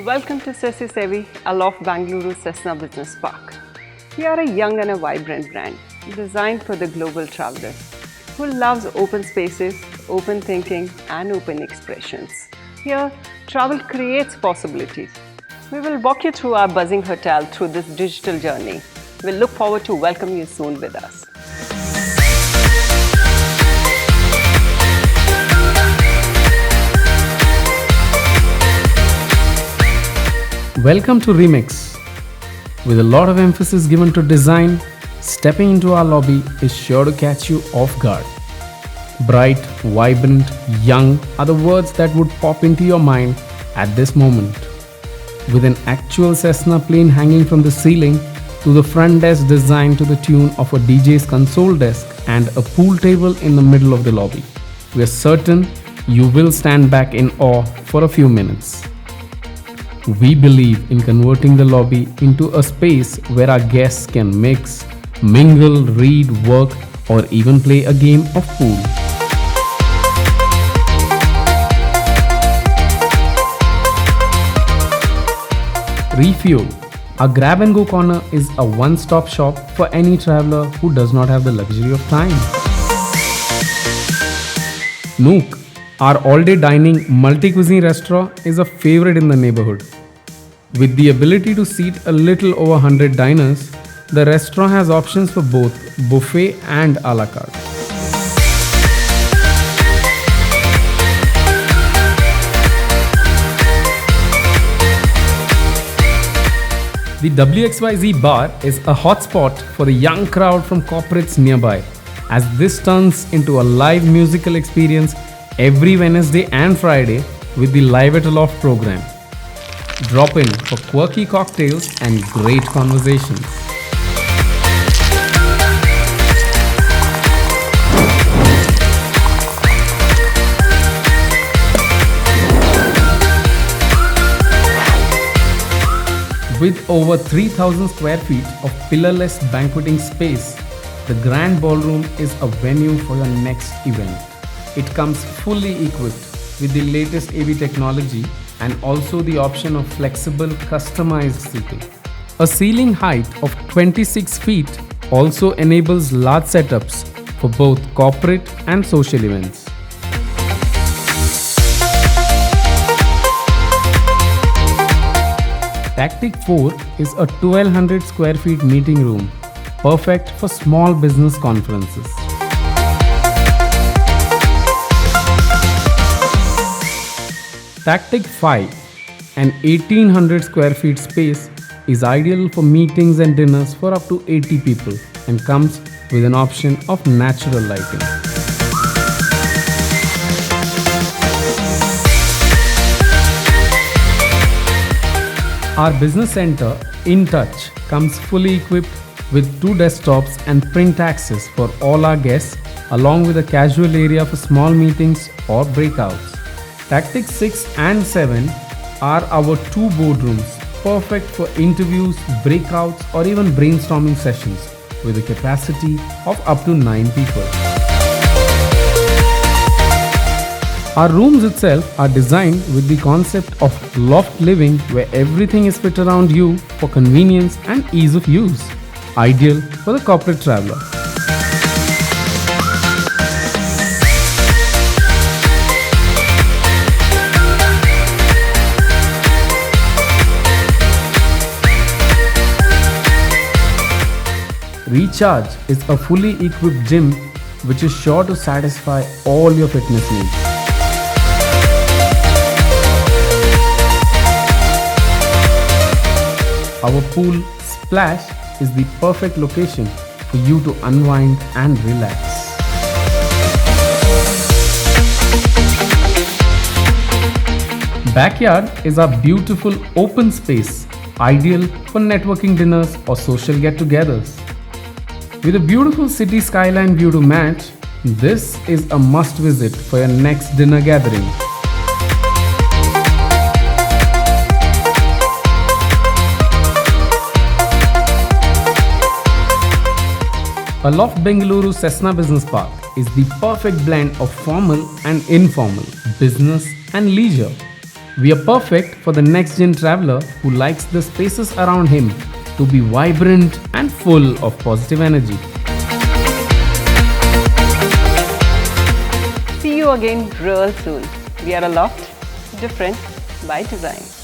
Welcome to Sesi Sevi, Aloft Bangalore Cessna Business Park. We are a young and a vibrant brand designed for the global traveler who loves open spaces, open thinking, and open expressions. Here, travel creates possibilities. We will walk you through our buzzing hotel through this digital journey. We'll look forward to welcome you soon with us. Welcome to Remix. With a lot of emphasis given to design, stepping into our lobby is sure to catch you off guard. Bright, vibrant, young are the words that would pop into your mind at this moment. With an actual Cessna plane hanging from the ceiling to the front desk designed to the tune of a DJ's console desk and a pool table in the middle of the lobby, we are certain you will stand back in awe for a few minutes. We believe in converting the lobby into a space where our guests can mix, mingle, read, work, or even play a game of pool. Refuel. Our grab and go corner is a one-stop shop for any traveler who does not have the luxury of time. Nook, our all-day dining multi-cuisine restaurant, is a favorite in the neighborhood. With the ability to seat a little over 100 diners, the restaurant has options for both buffet and a la carte. The WXYZ bar is a hotspot for the young crowd from corporates nearby, as this turns into a live musical experience every Wednesday and Friday with the Live at Aloft program. Drop in for quirky cocktails and great conversations. With over 3,000 square feet of pillarless banqueting space, the Grand Ballroom is a venue for your next event. It comes fully equipped with the latest AV technology and also the option of flexible customized seating. A ceiling height of 26 feet also enables large setups for both corporate and social events. Tactic 4 is a 1200 square feet meeting room, perfect for small business conferences. Tactic 5, an 1800 square feet space, is ideal for meetings and dinners for up to 80 people and comes with an option of natural lighting. Our business center, InTouch, comes fully equipped with 2 desktops and print access for all our guests, along with a casual area for small meetings or breakouts. Tactics 6 and 7 are our 2 boardrooms, perfect for interviews, breakouts, or even brainstorming sessions with a capacity of up to 9 people. Our rooms itself are designed with the concept of loft living, where everything is fit around you for convenience and ease of use, ideal for the corporate traveler. Recharge is a fully equipped gym which is sure to satisfy all your fitness needs. Our pool, Splash, is the perfect location for you to unwind and relax. Backyard is our beautiful open space, ideal for networking dinners or social get-togethers. With a beautiful city skyline view to match, this is a must visit for your next dinner gathering. Aloft Bengaluru Cessna Business Park is the perfect blend of formal and informal, business and leisure. We are perfect for the next gen traveler who likes the spaces around him to be vibrant and full of positive energy. See you again real soon. We are a loft, different by design.